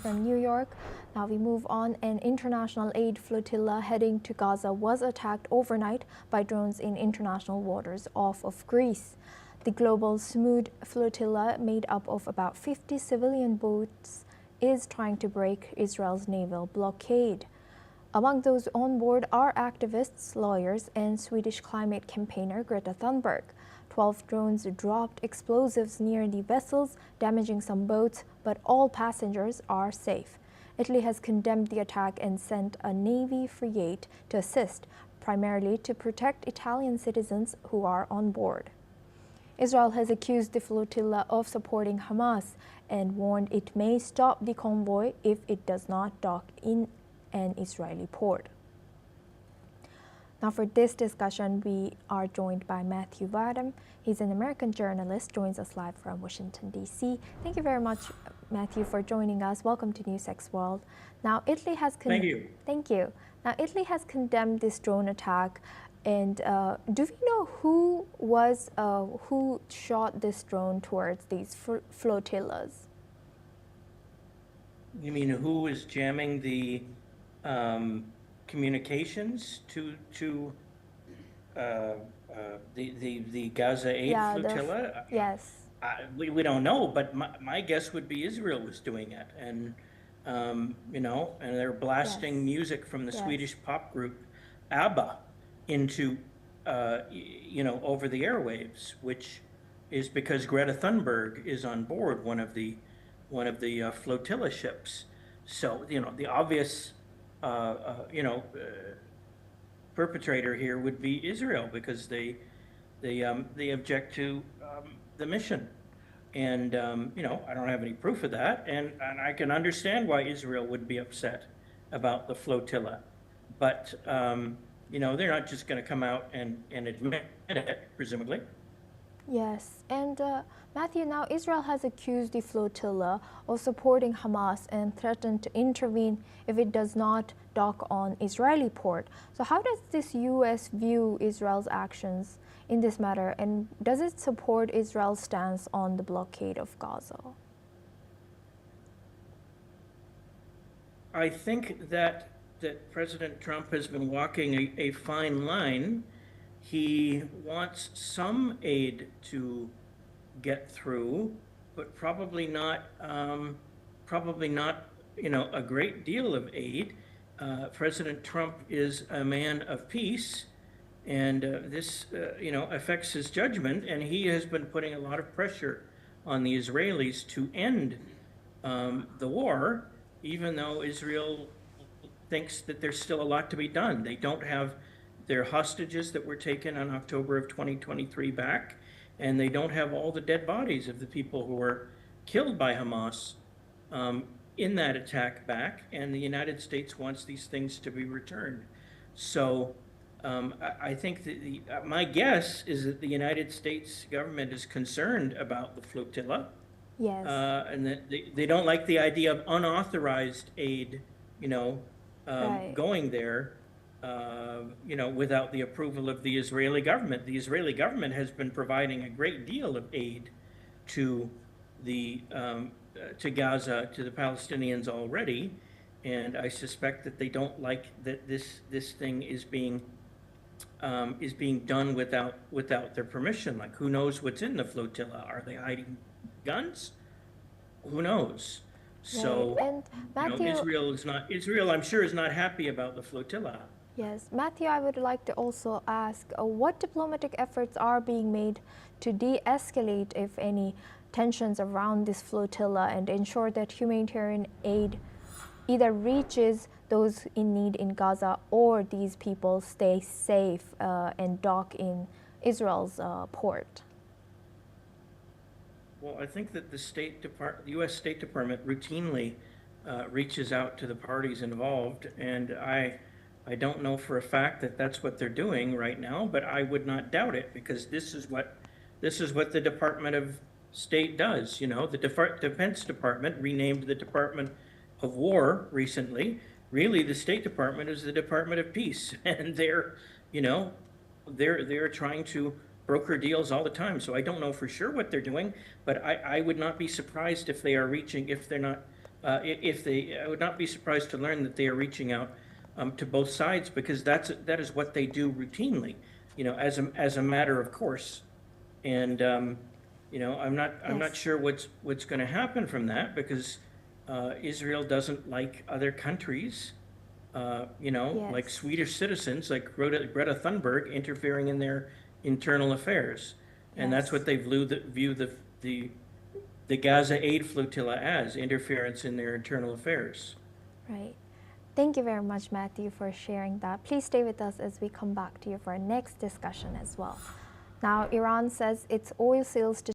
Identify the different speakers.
Speaker 1: from New York. Now we move on. An international aid flotilla heading to Gaza was attacked overnight by drones in international waters off of Greece. The global Smooth flotilla, made up of about 50 civilian boats, is trying to break Israel's naval blockade. Among those on board are activists, lawyers, and Swedish climate campaigner Greta Thunberg. 12 drones dropped explosives near the vessels, damaging some boats, but all passengers are safe. Italy has condemned the attack and sent a Navy frigate to assist, primarily to protect Italian citizens who are on board. Israel has accused the flotilla of supporting Hamas and warned it may stop the convoy if it does not dock in an Israeli port. Now for this discussion, we are joined by Matthew Vadam. He's an American journalist, joins us live from Washington, D.C. Thank you very much, Matthew, for joining us. Welcome to NewsX World. Now, Italy has
Speaker 2: Thank you.
Speaker 1: Thank you. Now, Italy has condemned this drone attack. And do we know who shot this drone towards these flotillas?
Speaker 2: You mean who is jamming the communications to the Gaza aid flotilla?
Speaker 1: Yes.
Speaker 2: We don't know, but my guess would be Israel was doing it, and and they're blasting music from the Swedish pop group ABBA into over the airwaves, which is because Greta Thunberg is on board one of the flotilla ships. So the obvious perpetrator here would be Israel, because they object to the mission, and I don't have any proof of that, and I can understand why Israel would be upset about the flotilla, but they're not just going to come out and admit it, presumably.
Speaker 1: Yes, and Matthew, now Israel has accused the flotilla of supporting Hamas and threatened to intervene if it does not dock on Israeli port. So how does this U.S. view Israel's actions in this matter, and does it support Israel's stance on the blockade of Gaza?
Speaker 2: I think that President Trump has been walking a fine line. He wants some aid to get through, but probably not a great deal of aid. President Trump is a man of peace, and this affects his judgment, and he has been putting a lot of pressure on the Israelis to end the war, even though Israel thinks that there's still a lot to be done. They don't have their hostages that were taken on October of 2023 back, and they don't have all the dead bodies of the people who were killed by Hamas in that attack back, and the United States wants these things to be returned. So I think that my guess is that the United States government is concerned about the flotilla.
Speaker 1: Yes.
Speaker 2: And that they don't like the idea of unauthorized aid, going there, without the approval of the Israeli government. The Israeli government has been providing a great deal of aid to Gaza, to the Palestinians already, and I suspect that they don't like that this thing is being done without their permission. Like, who knows what's in the flotilla? Are they hiding guns? Who knows? So,
Speaker 1: and Matthew,
Speaker 2: Israel, I'm sure, is not happy about the flotilla.
Speaker 1: Yes, Matthew, I would like to also ask what diplomatic efforts are being made to de-escalate, if any, tensions around this flotilla and ensure that humanitarian aid either reaches those in need in Gaza or these people stay safe and dock in Israel's port?
Speaker 2: Well, I think that the U.S. State Department routinely reaches out to the parties involved, and I don't know for a fact that that's what they're doing right now, but I would not doubt it, because this is what the Department of State does. The Defense Department, renamed the Department of War recently. Really, the State Department is the Department of Peace, and they're trying to broker deals all the time. So I don't know for sure what they're doing, but I would not be surprised if they're not I would not be surprised to learn that they are reaching out to both sides, because that is what they do routinely, as a matter of course. And I'm not
Speaker 1: Yes.
Speaker 2: sure what's going to happen from that, because Israel doesn't like other countries, like
Speaker 1: Yes.
Speaker 2: Swedish citizens, like Greta Thunberg, interfering in their internal affairs. And that's
Speaker 1: Yes.
Speaker 2: what they view the Gaza aid flotilla as, interference in their internal affairs.
Speaker 1: Right. Thank you very much, Matthew, for sharing that. Please stay with us as we come back to you for our next discussion as well. Now, Iran says its oil sales to